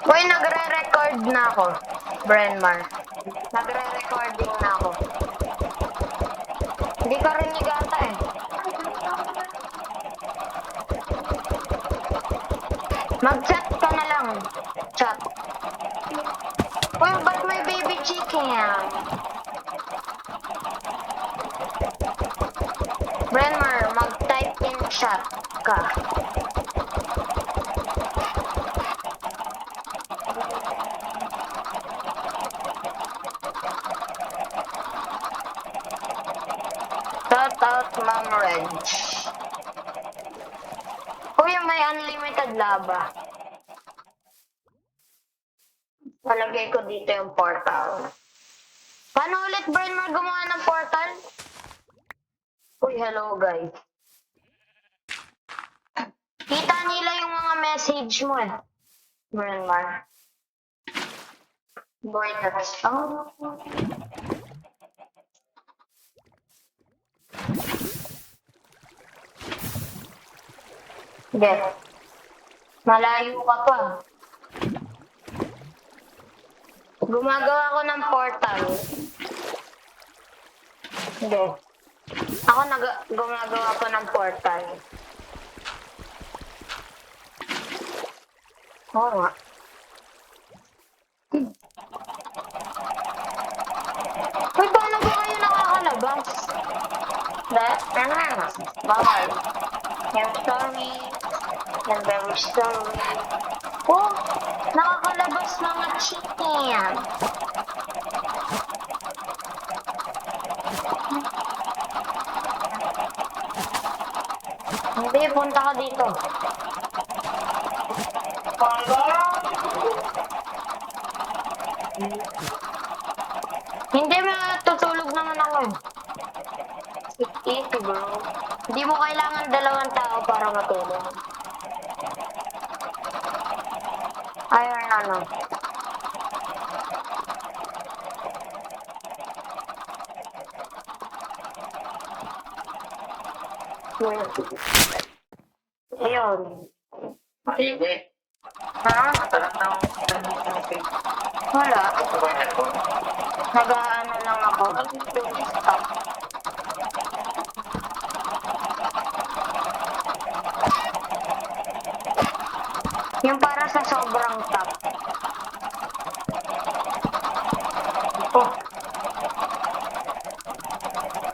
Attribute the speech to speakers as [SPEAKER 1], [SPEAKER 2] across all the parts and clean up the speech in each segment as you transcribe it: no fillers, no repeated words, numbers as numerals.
[SPEAKER 1] Uy, nagre-record na ako, Brenmar. Nagre-recording na ako. Hindi ka rin nigata eh. Mag-chat ka na lang. Chat. Uy, ba't may baby chicken yan? Brenmar, mag-type in chat ka. Shout out, Ma'am Reg. Uy, may unlimited laba. Palagay ko dito yung portal. Paano ulit, Brenmar, gumawa ng portal? Uy, hello, guys. Kita nila yung mga message mo eh. Brenmar. Boy, that's... Oh. Get. Malayo ka pa. Gumagawa ko ng portal. Hindi. Ako gumagawa ko ng portal. Oo nga. Uy, paano ba kayo nakakalabas? Bawal. Yung story. Yung very story. Oh, nakakalabas mga chicken. Hindi, punta ka dito. Hindi, matutulog naman ako. Easy, bro. Hindi mo kailangan 2 tao para matulog. Ayun, ano. Ayun.
[SPEAKER 2] Hindi.
[SPEAKER 1] Ha? Wala. Nag-ano lang ako. Stop. Yung para sa sobrang top.
[SPEAKER 2] Oh.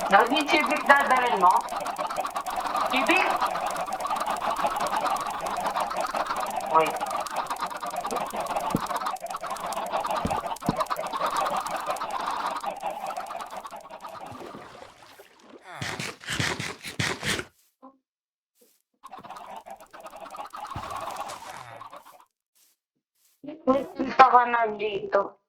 [SPEAKER 2] Naging chibik dadalhin mo? Chibik? Uy.
[SPEAKER 1] Punta ka na dito.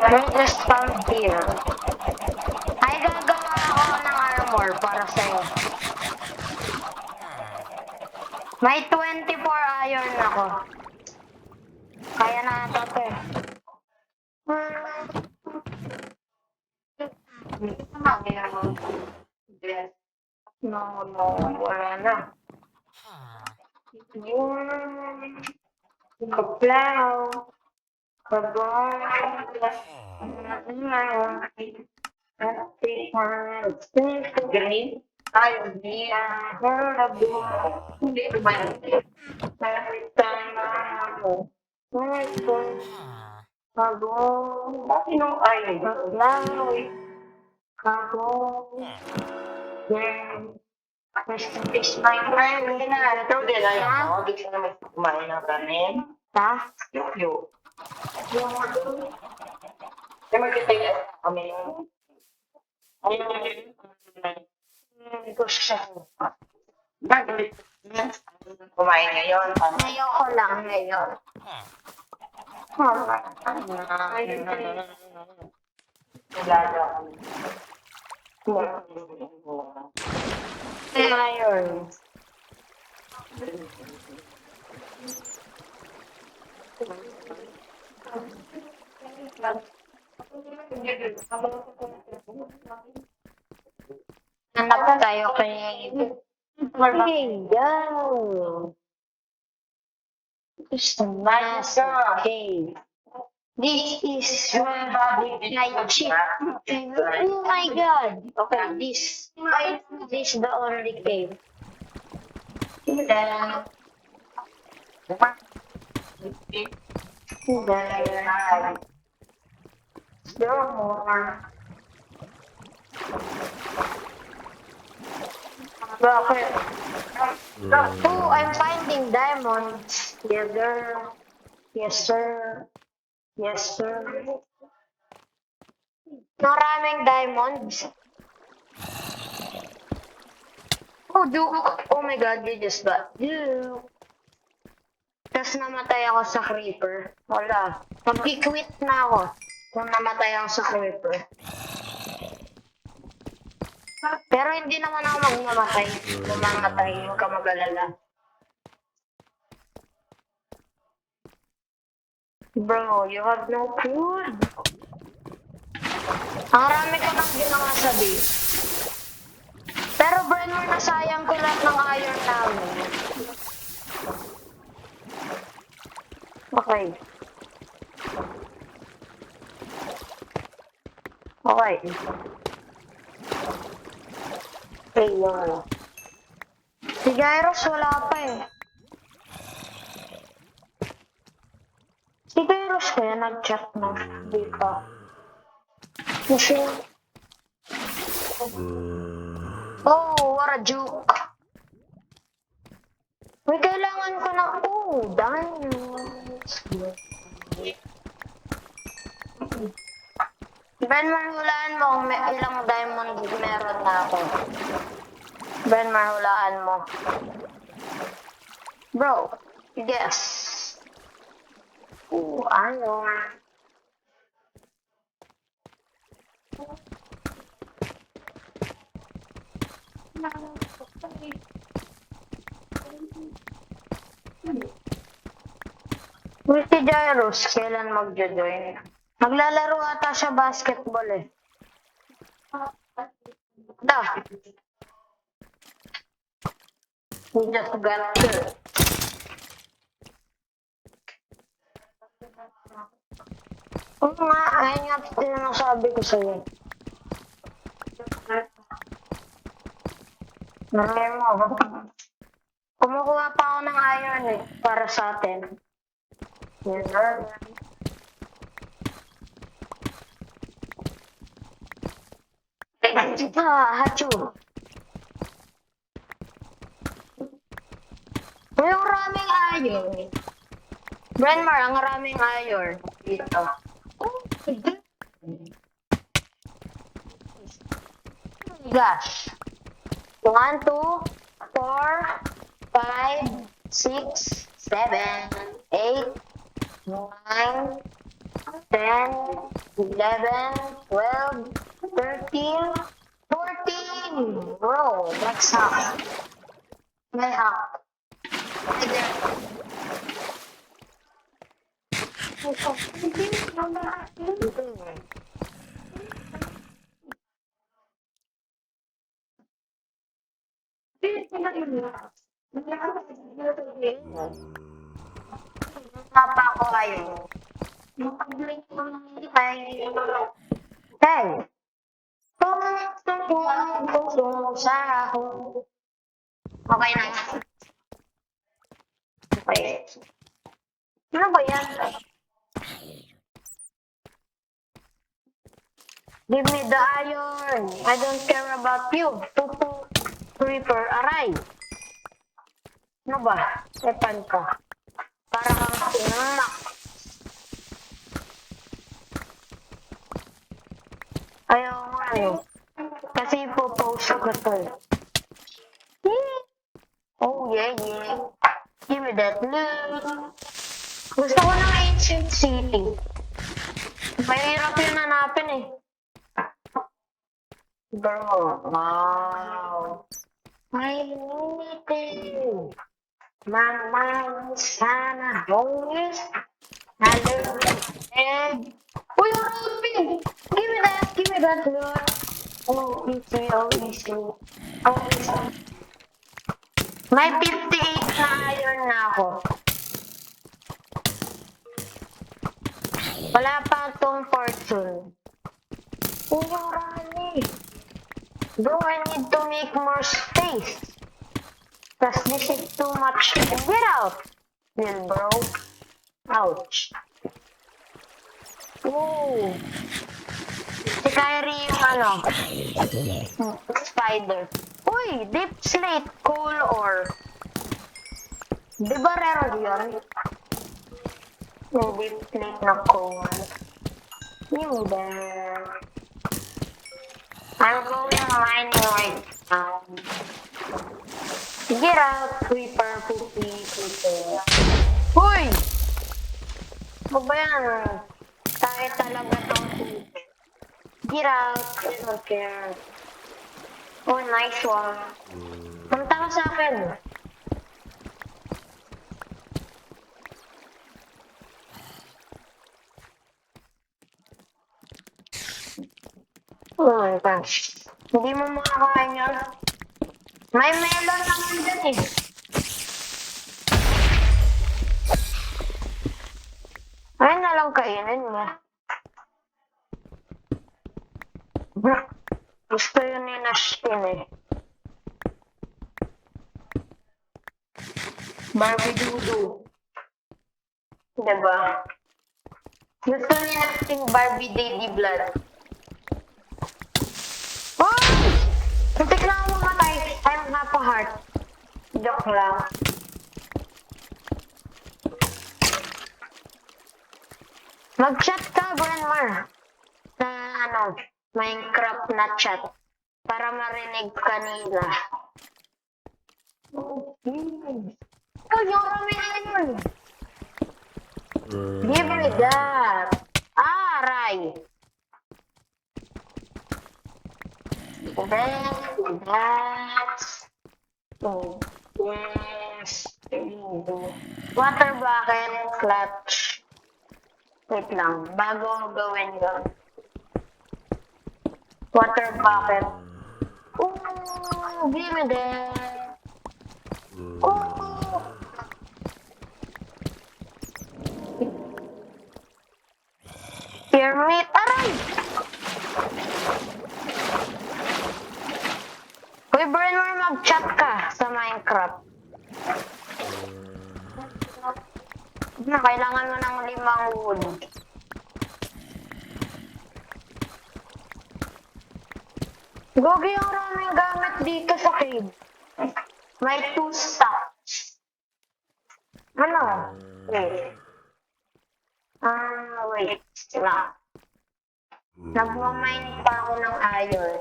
[SPEAKER 1] I just found here. Ay, gagawa ako ng armor para sa'yo. May 24 iron ako. Kaya na ito to eh. No, wala na. Kaplaw. Kabong.
[SPEAKER 2] Green? Ayaw niya. Hindi ba yun?
[SPEAKER 1] Kabong.
[SPEAKER 2] Bakit nung ayaw?
[SPEAKER 1] Kablaw. Kabong. Is my
[SPEAKER 2] Ay, hindi na. Ito din. Ayaw. Gusto na may kumain ng kanin.
[SPEAKER 1] ta?
[SPEAKER 2] Yo. Ay, magkitay kami. Ayun.
[SPEAKER 1] Gusto.
[SPEAKER 2] Bakit? Kumain ngayon.
[SPEAKER 1] Ayoko lang ngayon. iron. Hanap tayo kay... Okay, go! Nice. Okay. This is my chip. Oh my god. Okay, this is the only cave. Then, there are more. Bakit? Oh, I'm finding diamonds. Yes, sir. Yes, sir. Yes, sir. Maraming diamonds. Oh, Duke. Oh my god, you just got Duke. Tapos namatay ako sa creeper. Wala. Mag-quit na ako kung namatay ako sa creeper. Pero hindi naman ako magmamatay. Mamatay, huwag ka mag-alala. Bro, you have no food. Ang rami ko nang ginawa sa base. Pero Brenner, nasayang ko lahat ng iron namin. Okay. Okay. Ayun. Si Gyros wala pa eh. Si Gyros kaya nag-chat na. Di pa. Kasi... Oh, what a juke. May kailangan ko ng... Oh, diamonds. Ben, mahulaan mo kung ilang diamond meron na ako. Ben, mahulaan mo. Bro, guess. Ano? Wait, si Gyros, kailan mag-join? Maglalaro ata siya basketball eh. Da. He just got killed. Oo nga, ayun nga sinasabi ko sa'yo. Maray mo. Kumukuha pa ako ng iron eh, para sa atin. Yes, sir. Hachu. Yung raming iron. Brenmar, ang raming iron. Dito. Gosh. 1, 2, 4, 5, 6, 7, 8, 9, 10, 11, 12, 13, 14. Bro, that's hack. May hack. Papa ko kayo. Hey! Okay na. Okay. Ano ba yan? Give me the iron. I don't care about you. Pupu. Creeper. Aray. Ano ba? Tepan ka. Para kang sinak. Ayaw nga ano. Kasi ipopost ko to. Oh yeah, yeah. Give me that loot. Gusto ko ng ancient city. Mahirap yun hanapin eh. Bro, wow. My Mama, sana always. Hello, and uy, Robin! Give me that, Lord. Oh, easy, oh, easy. Oh, easy. May 58 na iron na ako. Wala pa tong fortune. Oh, yung rally. Bro, I need to make more space. Cause this is too much. Get out! Then, bro. Ouch. Whoa. Si Kyrie yung ano, spider. Uy, deep slate, coal ore. Di ba rare yun? Yung deep slate na coal. Yung there. I'm going mining right now. Get out, creeper, poopy, creeper. Uy! Ano ba yan? Tayo talaga tong creeper. Get out, I don't care. Oh, nice one. Punta ka sa akin. Oh my gosh. Hindi mo makakain yun. May melon naman dyan eh. Ayun na lang kainin mo. Gusto yun ni Nashkin eh. Barbie Dudu. Diba? Gusto ni Nashkin Barbie Daddy Blood. Oh! Muntik na ako mamatay. I don't have a heart. Joke lang. Mag-chat ka, Granmar. Sa ano, Minecraft na chat. Para marinig ka nila. Okay. Oh, yung kami na yun. Give me that. Aray. That's. Oh, yes. Water bucket, clutch. Wait lang, bago gawin yun. Water bucket. Ooh, give me that. Ooh. Hear me, aray! Uy, Brenner, mag-chat ka sa Minecraft. Na, kailangan mo ng 5 wood. Gogi yung raming gamit dito sa cave. May 2 stacks. Ano? Wait. Wait lang. Nagmamine pa ako ng iron.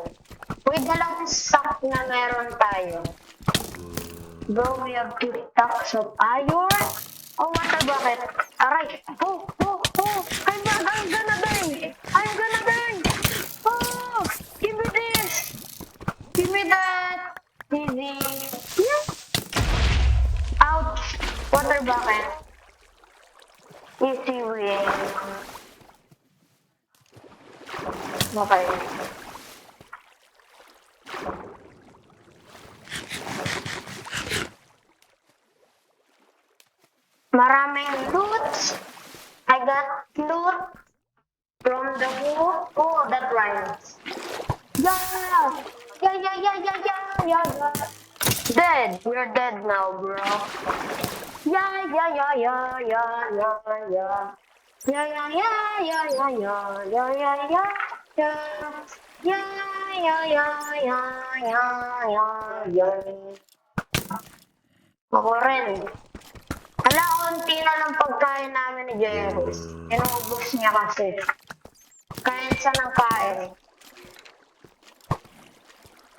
[SPEAKER 1] Uy, 2 stack na meron tayo. Bro, we have 2 stacks of iron. Oh, water bucket. Aray. Oh. I'm gonna die. I'm gonna die. Oh, give me this. Give me that. Easy. Yeah. Ouch. Water bucket. Easy win. Okay. Maraming loot. I got loot from the wood. Oh, that rhymes. Yeah. Dead. We're dead now, bro. Yeah. Ako rin. Hala, konti na lang pagkain namin ni Jairus. Inuubos niya kasi. Kain siya ng kain.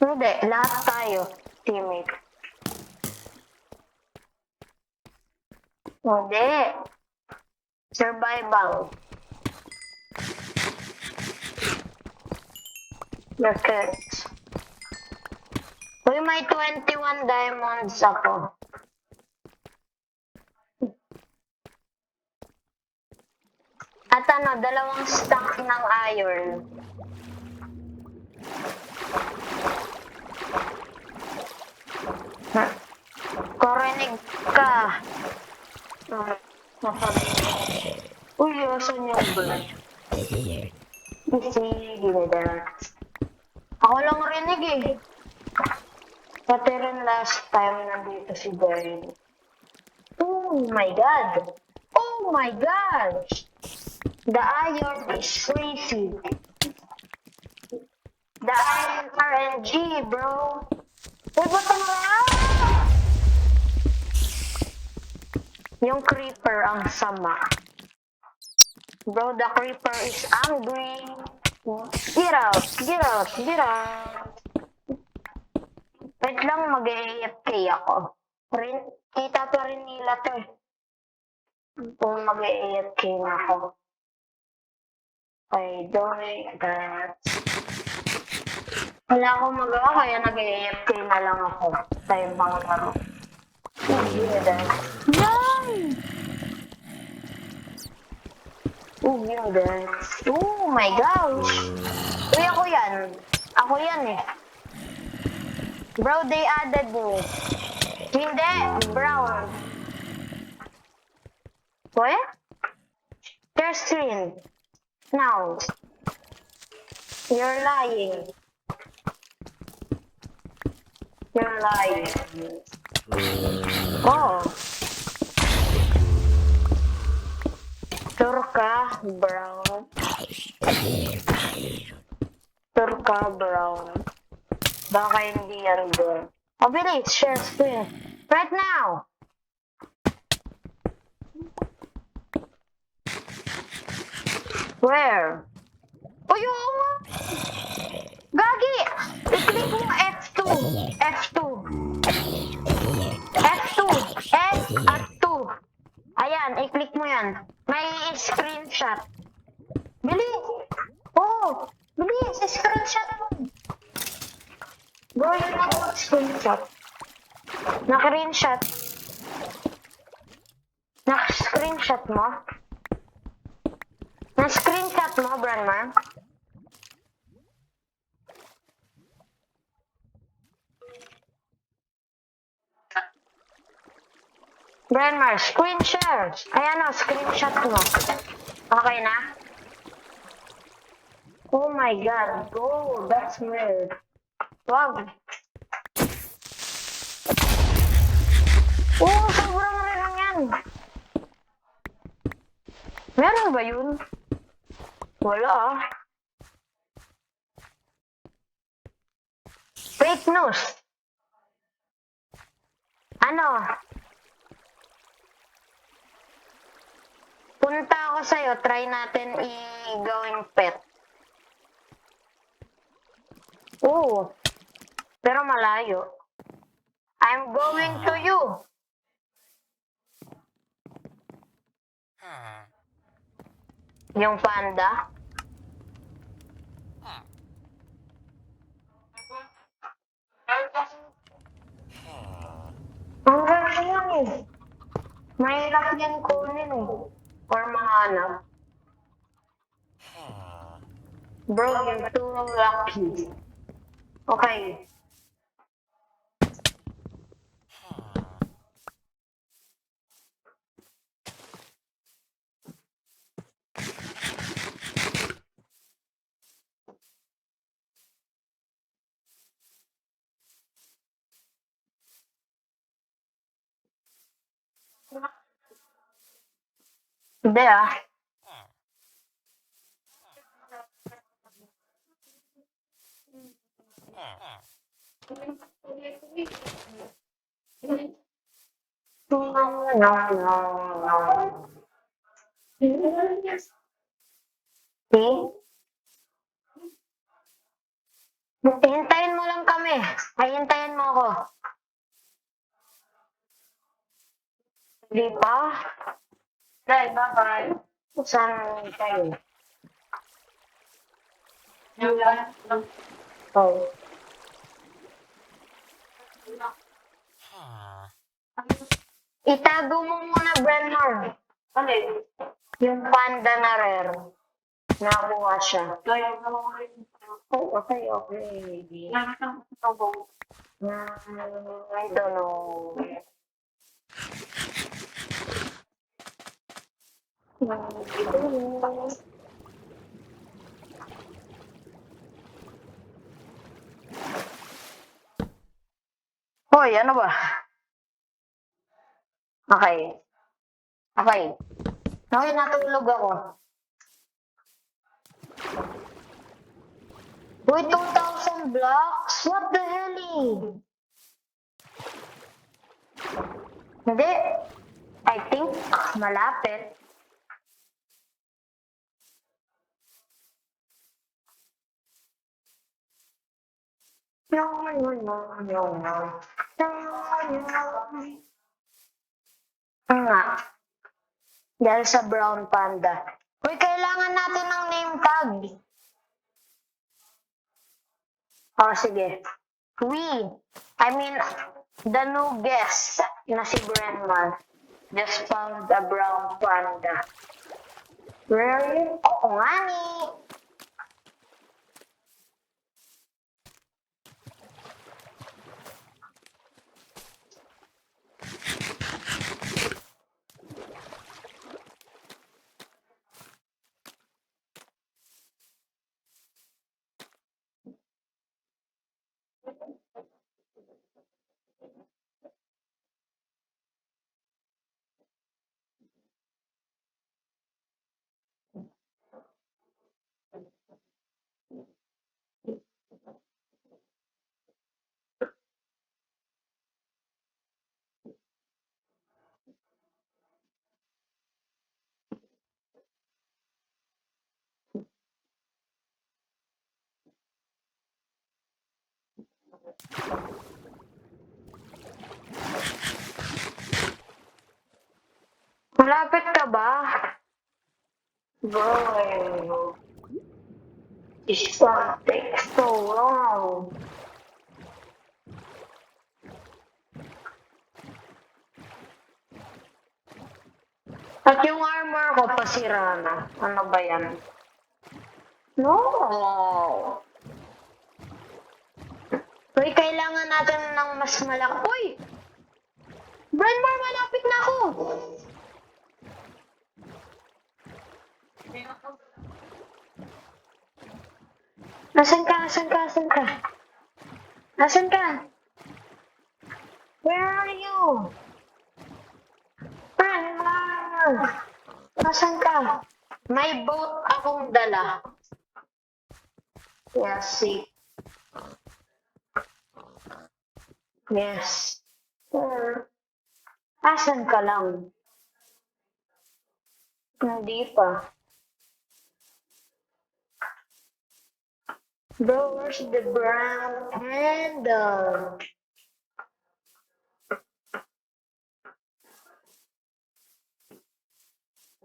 [SPEAKER 1] Hindi, lahat tayo. Teammate. Hindi. Survival. Bakit? Uy, may 21 diamonds ako. At ano, 2 stack ng iron. Korinig ka. Uy, asan yung bird? Sige, ako lang rinig eh. Pati rin last time nandito si Darren. Oh my god! Oh my god! The iron is crazy. The iron RNG, bro. Uy, ba't ang yung creeper ang sama. Bro, the creeper is angry. Get out! Get out! Get out! Wait lang, mag-AFK ako. Kita pa rin nila to eh. Kung mag-AFK na ako. I don't that. Wala akong magawa, kaya nag-AFK na lang ako sa ibang laro. Yan! Oh my gosh! Uy, ako yan. Ako yan eh. Bro, they added me. Hindi, brown. What? Share screen. Now. You're lying. You're lying. Oh. Turka brown. Turka brown. Baka hindi yan doon. Oh, bilis. Share screen. Right now. Where? Oh, yung... Gagi! I-click mo F2. F2. F2. F at 2. Ayan, i-click mo yan. May screenshot. Bilis! Oh! Bilis! Screenshot mo! Bro, yun ang screenshot. Naka-screenshot. Naka-screenshot mo? Na-screenshot mo, Branmar? Branmar, screen share. Ayan o, screenshot mo. Okay na? Oh my god, go. That's weird. Wag. Oh, sobrang lang yan. Meron ba yun? Wala ah. Fake news. Ano? Punta ako sa'yo, try natin i-gawing pet. Oo. Pero malayo. I'm going to you. Yung panda. Ang ganda yan eh. Mahirap yan kunin eh. Or mahanap. Bro, you're too lucky. Okay. Hindi ah. See? Hintayin mo lang kami. Ay, hintayin mo ako. Hindi pa? Dahil, bye-bye. Saan tayo? Oh. Itago mo muna, Brenner. Ano yun? Yung panda na rare. Nakuha siya. Oh, okay, okay. I don't know. Hoy, ano ba? Okay. Okay. Okay, natulog ako. Wait, 2,000 blocks? What the hell? Hindi. I think malapit. No, no, no, no, no. Nga. Dahil sa brown panda. Uy, kailangan natin ng name tag. Oh, sige. I mean, the new guest na si Brenman just found the brown panda. Really? Oo nga ni. Malapit ka ba? Bro, it's gonna take so long. At yung armor ko pasira na. Ano ba yan? No. Uy, kailangan natin ng mas malaki. Uy! Brenmar, malapit na ako! Nasaan ka? Nasaan ka? Nasaan ka? Nasaan ka? Where are you? Brenmar! Nasaan ka? May boat akong dala. Yes, see. Yes. Asan ka lang? Hindi pa. Bro, where's the brown panda?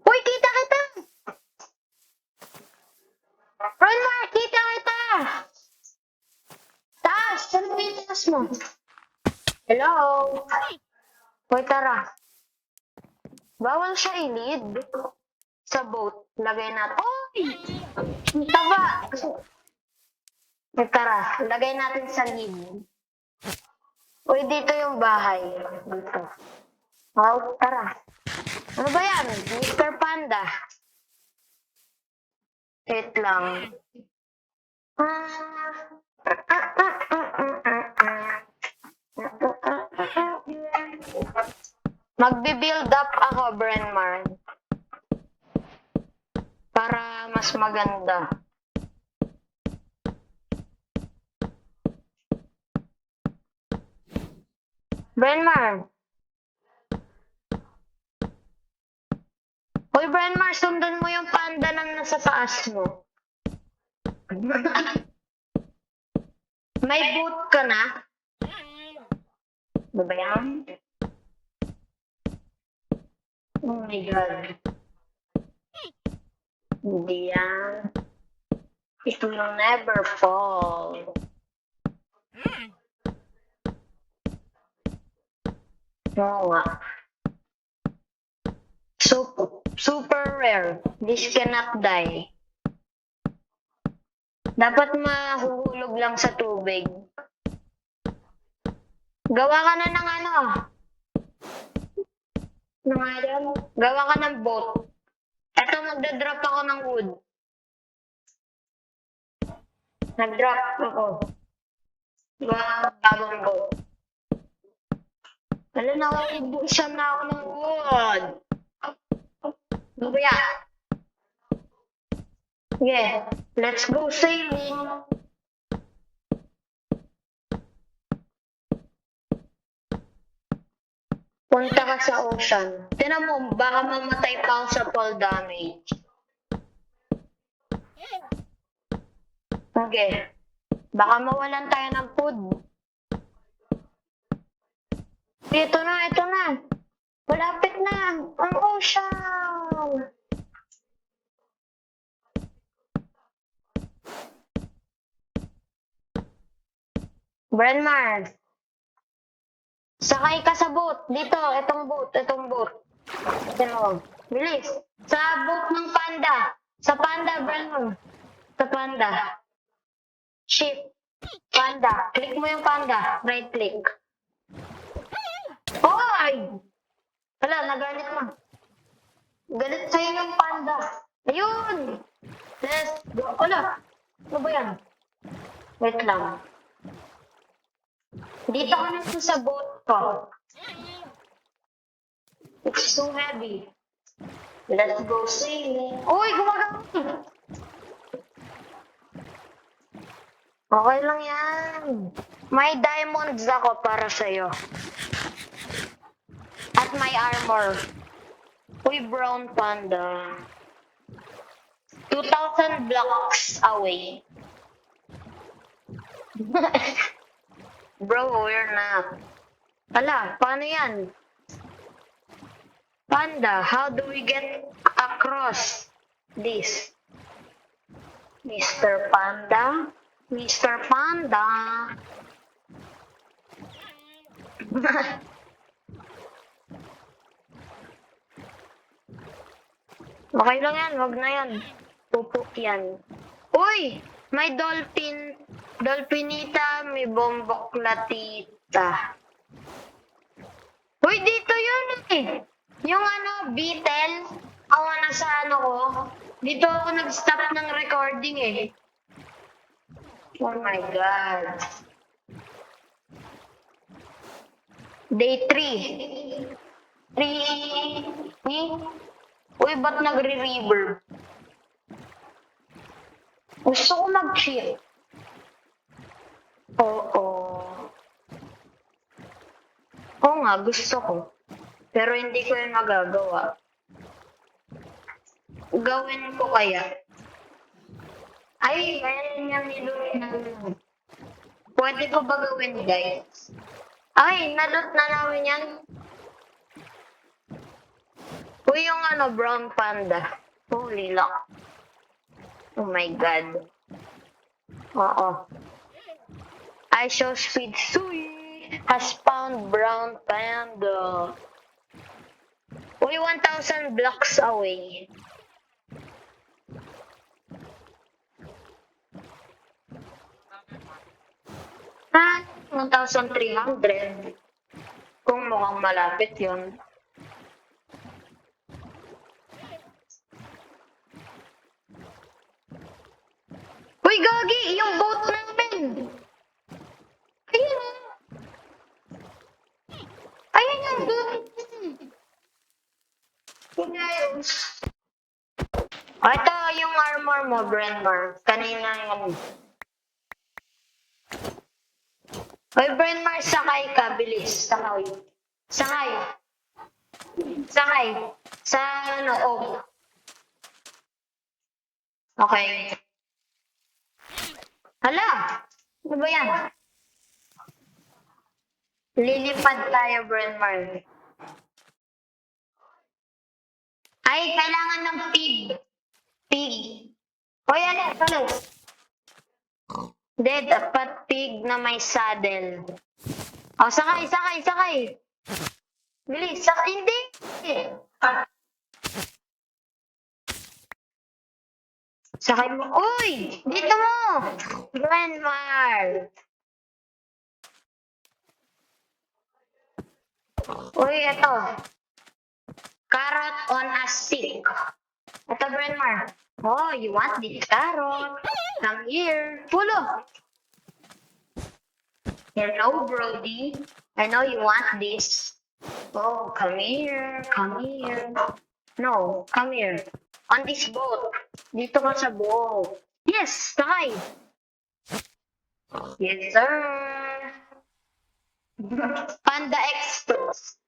[SPEAKER 1] Uy, kita kita! Brenmar, kita kita! Taas! Saan mo yung taas mo? Hello? Uy, tara. Bawal siya i-lead sa boat. Lagay natin. Uy! Ang taba! Uy, tara. Lagay natin sa lead. Uy, dito yung bahay. Dito. Oh, tara. Ano ba yan? Mr. Panda. Wait lang. Magbi-build up ako, Brenmar. Para mas maganda. Brenmar. Uy, Brenmar, sundan mo yung panda na nasa taas mo. May boot ka na? Ano ba yan? Oh my God. Hindi yan. It will never fall. Oo nga. So, Super rare. This cannot die. Dapat mahuhulog lang sa tubig. Gawa ka na ng ano. Ng item. Gawa ka ng boat. Eto, magdadrop ako ng wood. Nag-drop ako. Bagong boat. Wala na ako, ibusan na ako ng wood. Ano ba yan? Yeah, let's go sailing. Punta ka sa ocean. Tinan mo, baka mamatay pa ako sa fall damage. Okay. Baka mawalan tayo ng food. Ito na, ito na. Malapit na. Ang ocean. Brenmar. Sakay ka sa boat. Dito, itong boat, itong boat. Ito, bilis. Sa boat ng panda. Sa panda, Brenmar. Sa panda. Ship. Panda. Click mo yung panda. Right click. Ay! Wala, nagalit mo. Galit sa'yo yung panda. Ayun! Let's go. Wala. Ano ba yan? Wait lang. Dito ka na sa boat ko. It's too heavy. Let's go sailing. Uy, gumagano. Okay lang yan. May diamonds ako para sa'yo. At may armor. Uy, brown panda. 2,000 blocks away. Bro, we're not. Ala, paano yan? Panda, how do we get across this? Mr. Panda? Mr. Panda? Okay lang yan, wag na yan. Pupuk yan. Uy! May dolphin. Dolphinita, may bomboklatita. Uy, dito yun eh. Yung ano, beetle. Ako nasa ano ko. Dito ako nag-stop ng recording eh. Oh my God. Day 3. 3. Uy, ba't nagre-reverb? Gusto ko mag-cheat. Oo. Oo nga, gusto ko. Pero hindi ko yun magagawa. Gawin ko kaya. Ay, ayan yung niloot na. Pwede ko ba gawin, guys? Ay, naloot na namin yan. Uy, yung ano, brown panda. Holy lock. Oh my God. Oo. I show speed Sui has found brown panda. Uy, 1,000 blocks away. Ha? 1,300. Kung mukhang malapit yun. Uy, Gagi! Yung boat namin! Ayun! Ayun yung boat! Ito yung armor mo, Brenmar. Kanina yan. Uy, Brenmar, sakay ka. Bilis. Sakay. Sakay. Sakay. Sa ano, oh. Okay. Hala! Ano ba yan? Lilipad tayo, Brenmar. Ay, kailangan ng pig. Pig. O yan, ano? Hindi, dapat pig na may saddle. O, sakay, sakay, sakay. Bilis, sakay. Hindi. Sakay mo. Uy! Dito mo! Glenmar! Uy, eto. Carrot on a stick. Ito, Brenmar. Oh, you want this carrot? Come here. Pulo. Hello, Brody. I know you want this. Oh, come here. Come here. No, come here. On this boat. Dito ka sa boat. Yes, sakay. Yes, sir. Panda Express.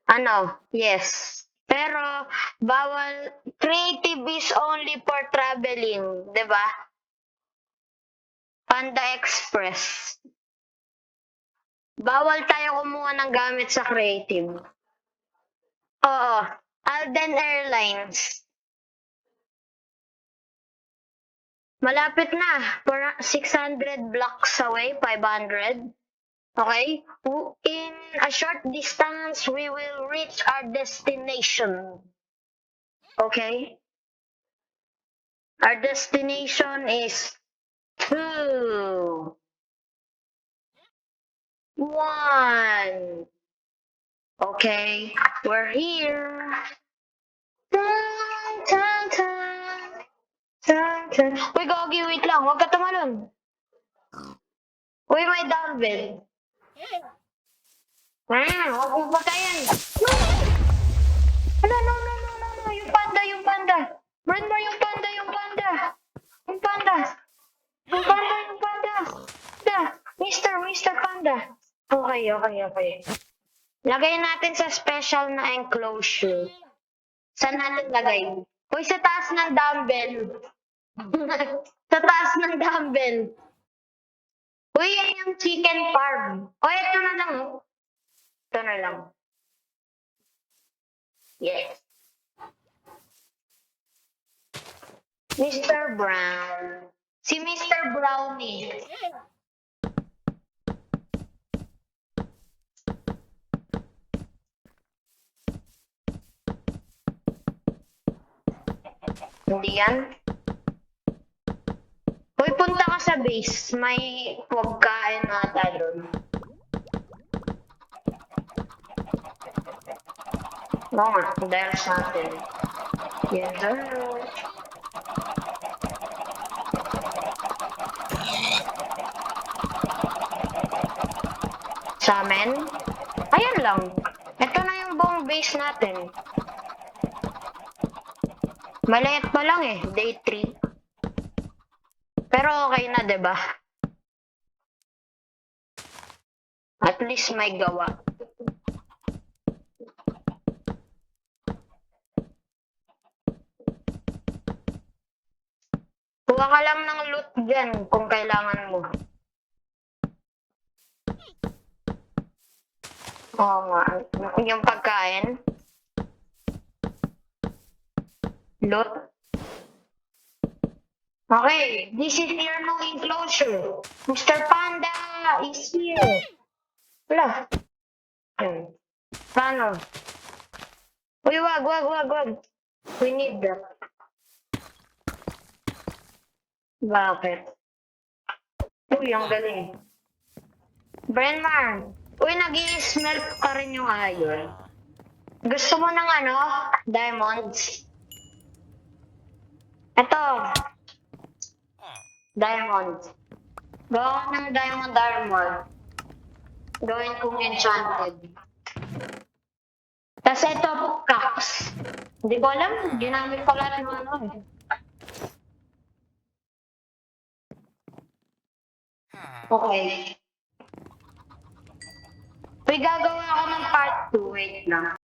[SPEAKER 1] Ano? Yes. Pero, bawal, creative is only for traveling, di ba? Panda Express. Bawal tayo kumuha ng gamit sa creative. Oo. Alden Airlines. Malapit na. 600 blocks away, 500. Okay? In a short distance, we will reach our destination. Okay? Our destination is 2, 1. Okay, we're here. Dun, dun, dun, dun, dun. Uy, Gogi, wait lang. Huwag ka tumalon. Uy, may dumbbell. Huwag mo patayin. No, no, no, no, no, no. Yung panda, yung panda. Brandmar, yung panda, yung panda. Yung panda. Yung panda, yung panda. Panda. Mr. Panda. Okay, okay, okay. Lagay natin sa special na enclosure. Saan natin lagay? Uy, sa taas ng dumbbell. Sa taas ng dumbbell. Uy, yan yung chicken farm. O, ito na lang. Oh. Ito na lang. Yes. Mr. Brown. Si Mr. Brownie. Hindi yan. Uy, punta ka sa base. May pagkain ata doon. Oo nga, dahil sa atin. Yes, sir. Sa amin? Ayan lang. Ito na yung buong base natin. Maliit pa lang eh, day 3. Pero okay na, 'di ba? At least may gawa. Kuha ka lang ng loot dyan kung kailangan mo. Oo nga. Yung pagkain. Loot. Okay, this is your new enclosure. Mr. Panda is here. Wala. Paano? Uy, wag. We need that. Bakit? Uy, ang galing. Brenmar, uy, nag-i-smelt pa rin yung iron. Gusto mo ng ano? Diamonds? Ito. Diamonds. Gawa ng diamond armor. Gawin kong enchanted. Tapos ito, caps. Hindi ko alam. Ginamit ko lahat ng ano eh. Okay. Uy, gagawa ako ng part 2. Wait lang.